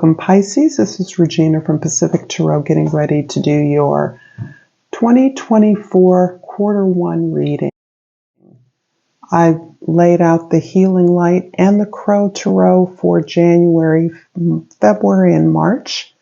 Welcome, Pisces. This is Regina from Pacific Tarot, getting ready to do your 2024 quarter one reading. I've laid out the Healing Light and the Crow Tarot for January, February, and March.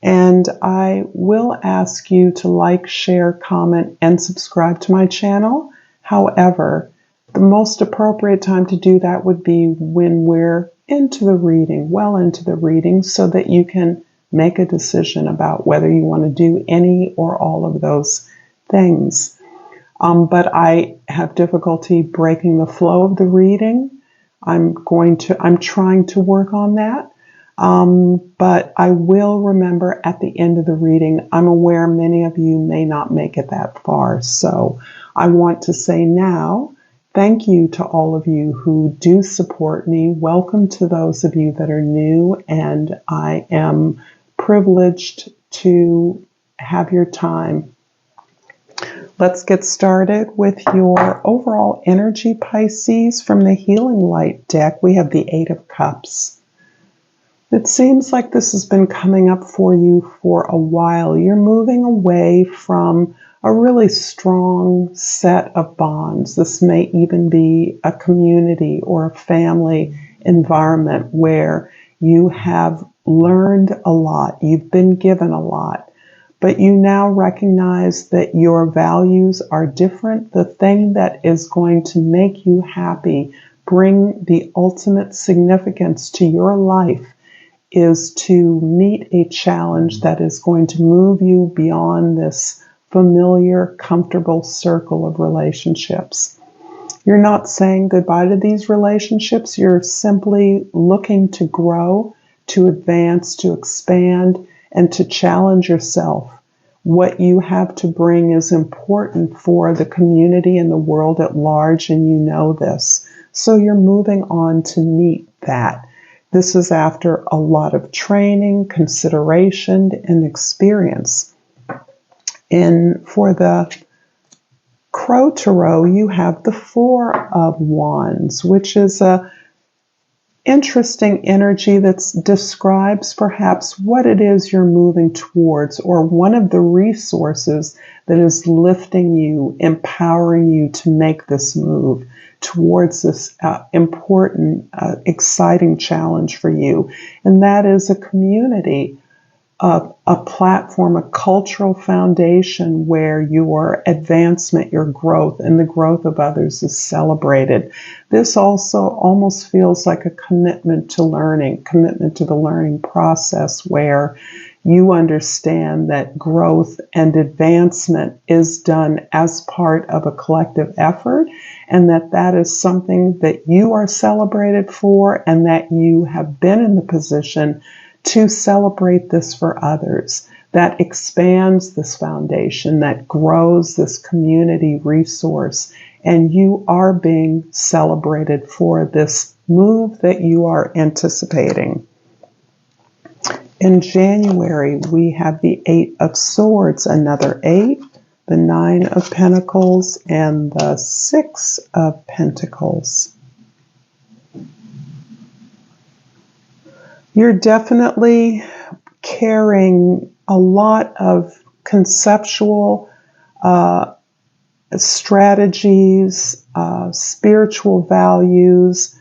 And I will ask you to like, share, comment, and subscribe to my channel. However, the most appropriate time to do that would be when we're into the reading, well into the reading, so that you can make a decision about whether you want to do any or all of those things. But I have difficulty breaking the flow of the reading. I'm trying to work on that. But I will remember at the end of the reading, I'm aware many of you may not make it that far. So I want to say now, thank you to all of you who do support me. Welcome to those of you that are new, and I am privileged to have your time. Let's get started with your overall energy, Pisces. From the Healing Light deck, we have the Eight of Cups. It seems like this has been coming up for you for a while. You're moving away from a really strong set of bonds. This may even be a community or a family environment where you have learned a lot, you've been given a lot, but you now recognize that your values are different. The thing that is going to make you happy, bring the ultimate significance to your life, is to meet a challenge that is going to move you beyond this familiar, comfortable circle of relationships. You're not saying goodbye to these relationships. You're simply looking to grow, to advance, to expand, and to challenge yourself. What you have to bring is important for the community and the world at large, and you know this. So you're moving on to meet that. This is after a lot of training, consideration, and experience. And for the Crow Tarot, you have the Four of Wands, which is a interesting energy that describes perhaps what it is you're moving towards, or one of the resources that is lifting you, empowering you to make this move towards this important, exciting challenge for you. And that is a community, a platform, a cultural foundation where your advancement, your growth, and the growth of others is celebrated. This also almost feels like a commitment to learning, commitment to the learning process, where you understand that growth and advancement is done as part of a collective effort, and that is something that you are celebrated for, and that you have been in the position to celebrate this for others. That expands this foundation, that grows this community resource, and you are being celebrated for this move that you are anticipating. In January, we have the Eight of Swords, another eight, the Nine of Pentacles, and the Six of Pentacles. You're definitely carrying a lot of conceptual strategies, spiritual values,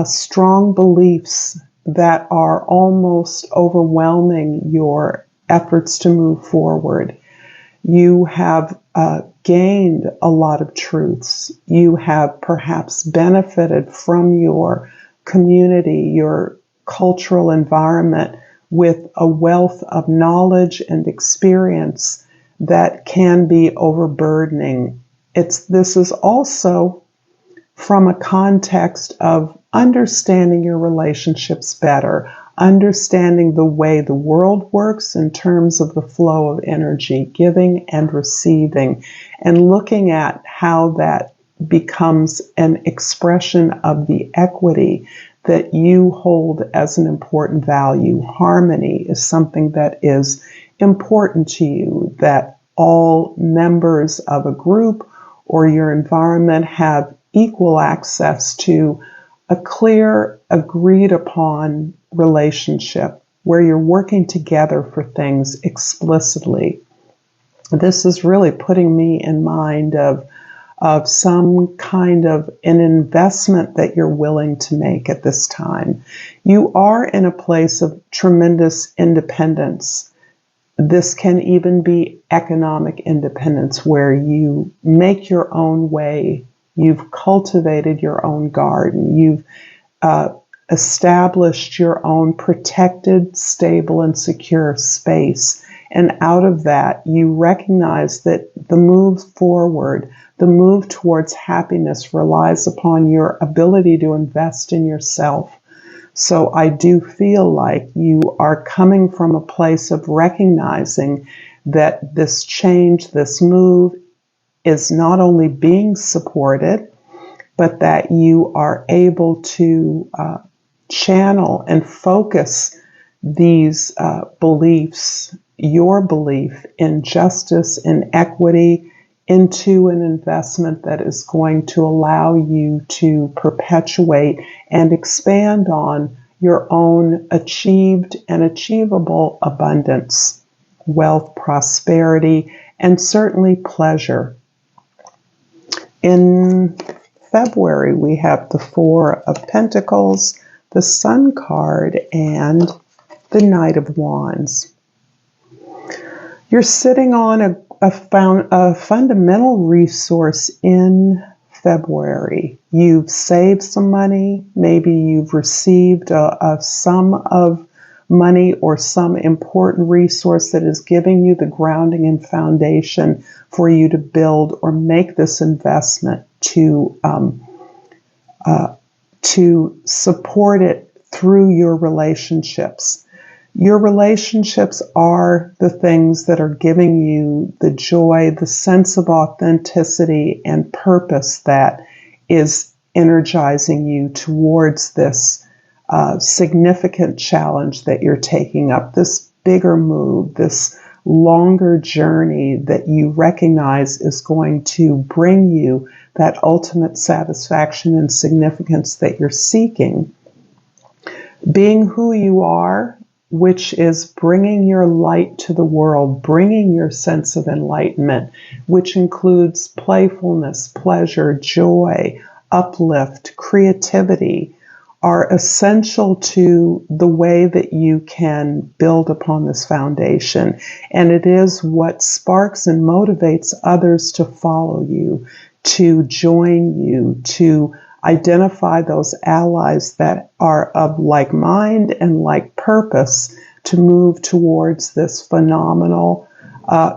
strong beliefs that are almost overwhelming your efforts to move forward. You have gained a lot of truths. You have perhaps benefited from your community, your cultural environment, with a wealth of knowledge and experience that can be overburdening. This is also from a context of understanding your relationships better, understanding the way the world works in terms of the flow of energy, giving and receiving, and looking at how that becomes an expression of the equity that you hold as an important value. Harmony is something that is important to you, that all members of a group or your environment have equal access to a clear, agreed upon relationship where you're working together for things explicitly. This is really putting me in mind of some kind of an investment that you're willing to make at this time. You are in a place of tremendous independence. This can even be economic independence, where you make your own way. You've cultivated your own garden. You've established your own protected, stable, and secure space. And out of that, you recognize that the move forward, the move towards happiness, relies upon your ability to invest in yourself. So I do feel like you are coming from a place of recognizing that this change, this move, is not only being supported, but that you are able to channel and focus these beliefs, your belief in justice and equity, into an investment that is going to allow you to perpetuate and expand on your own achieved and achievable abundance, wealth, prosperity, and certainly pleasure. In February, we have the Four of Pentacles, the Sun card, and the Knight of Wands. You're sitting on a fundamental resource in February. You've saved some money. Maybe you've received a sum of money or some important resource that is giving you the grounding and foundation for you to build or make this investment to support it through your relationships. Your relationships are the things that are giving you the joy, the sense of authenticity and purpose that is energizing you towards this significant challenge that you're taking up, this bigger move, this longer journey that you recognize is going to bring you that ultimate satisfaction and significance that you're seeking. Being who you are, which is bringing your light to the world, bringing your sense of enlightenment, which includes playfulness, pleasure, joy, uplift, creativity, are essential to the way that you can build upon this foundation. And it is what sparks and motivates others to follow you, to join you, to identify those allies that are of like mind and like purpose to move towards this phenomenal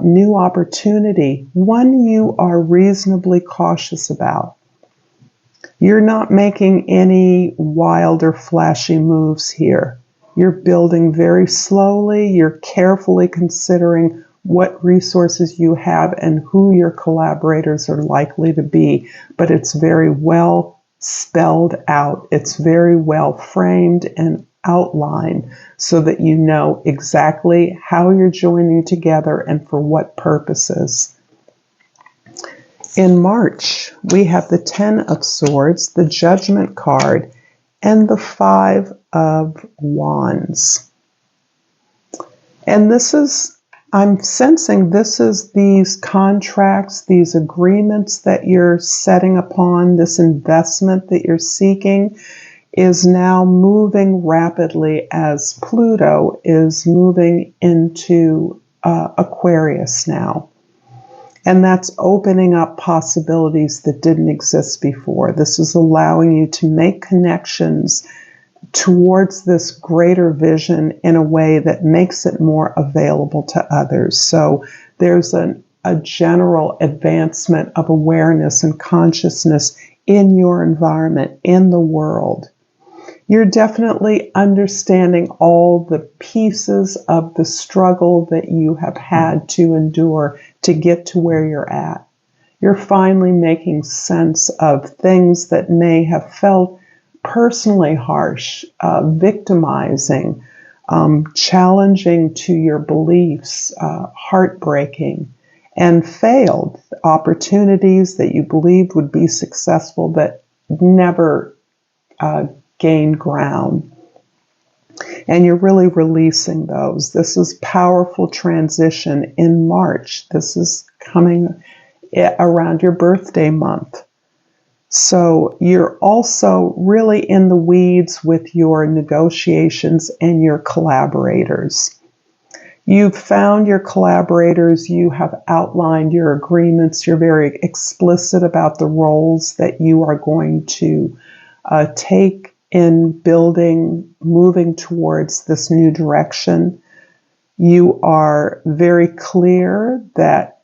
new opportunity, one you are reasonably cautious about. You're not making any wild or flashy moves here. You're building very slowly. You're carefully considering what resources you have and who your collaborators are likely to be. But it's very well spelled out. It's very well framed and outlined so that you know exactly how you're joining together and for what purposes. In March, we have the Ten of Swords, the Judgment card, and the Five of Wands. And this is, I'm sensing this is these contracts, these agreements that you're setting upon, this investment that you're seeking is now moving rapidly as Pluto is moving into Aquarius now. And that's opening up possibilities that didn't exist before. This is allowing you to make connections towards this greater vision in a way that makes it more available to others. So there's a general advancement of awareness and consciousness in your environment, in the world. You're definitely understanding all the pieces of the struggle that you have had to endure to get to where you're at. You're finally making sense of things that may have felt personally harsh, victimizing, challenging to your beliefs, heartbreaking, and failed opportunities that you believed would be successful that never gained ground. And you're really releasing those. This is powerful transition in March. This is coming around your birthday month. So you're also really in the weeds with your negotiations and your collaborators. You've found your collaborators, you have outlined your agreements, you're very explicit about the roles that you are going to take in building, moving towards this new direction. You are very clear that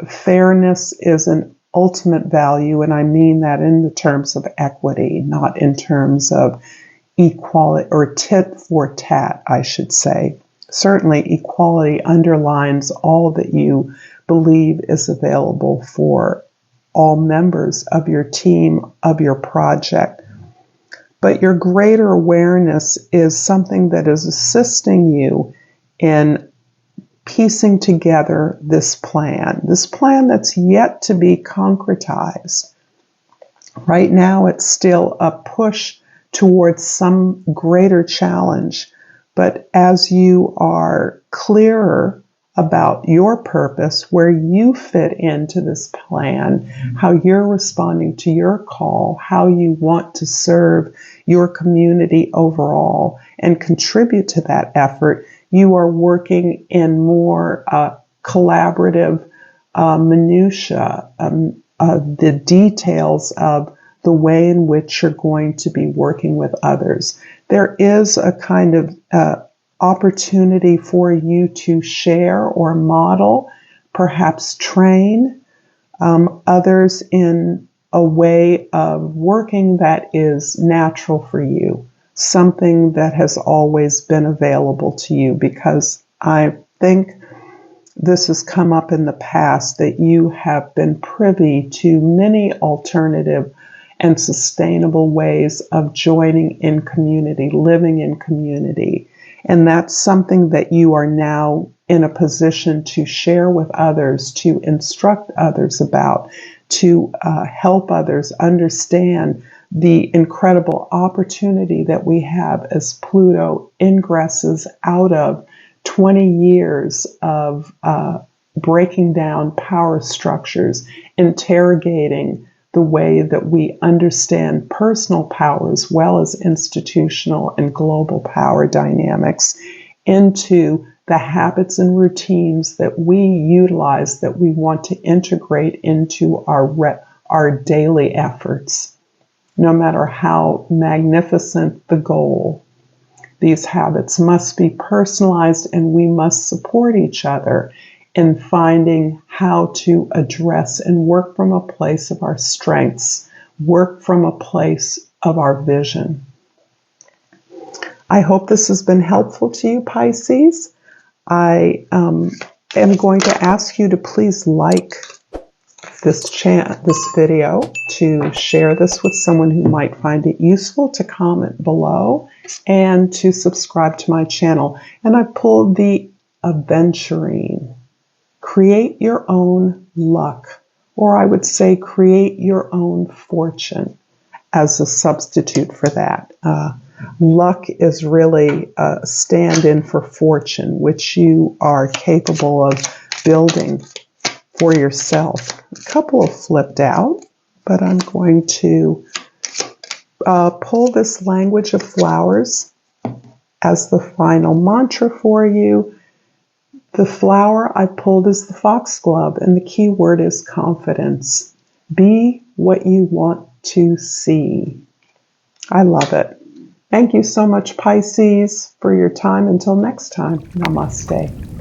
fairness is an ultimate value, and I mean that in the terms of equity, not in terms of equality or tit for tat, I should say. Certainly, equality underlines all that you believe is available for all members of your team, of your project. But your greater awareness is something that is assisting you in piecing together this plan that's yet to be concretized. Right now, it's still a push towards some greater challenge. But as you are clearer about your purpose, where you fit into this plan, how you're responding to your call, how you want to serve your community overall and contribute to that effort, you are working in more collaborative minutia, the details of the way in which you're going to be working with others. There is a kind of opportunity for you to share or model, perhaps train others in a way of working that is natural for you, something that has always been available to you, because I think this has come up in the past that you have been privy to many alternative and sustainable ways of joining in community, living in community. And that's something that you are now in a position to share with others, to instruct others about, to help others understand the incredible opportunity that we have as Pluto ingresses out of 20 years of breaking down power structures, interrogating the way that we understand personal power as well as institutional and global power dynamics into the habits and routines that we utilize, that we want to integrate into our daily efforts. No matter how magnificent the goal, these habits must be personalized, and we must support each other in finding how to address and work from a place of our strengths, work from a place of our vision. I hope this has been helpful to you, Pisces. I am going to ask you to please like this video, to share this with someone who might find it useful, to comment below, and to subscribe to my channel. And I pulled the aventurine. Create your own luck, or I would say create your own fortune as a substitute for that. Luck is really a stand-in for fortune, which you are capable of building for yourself. A couple have flipped out, but I'm going to pull this language of flowers as the final mantra for you. The flower I pulled is the foxglove, and the key word is confidence. Be what you want to see. I love it. Thank you so much, Pisces, for your time. Until next time, namaste.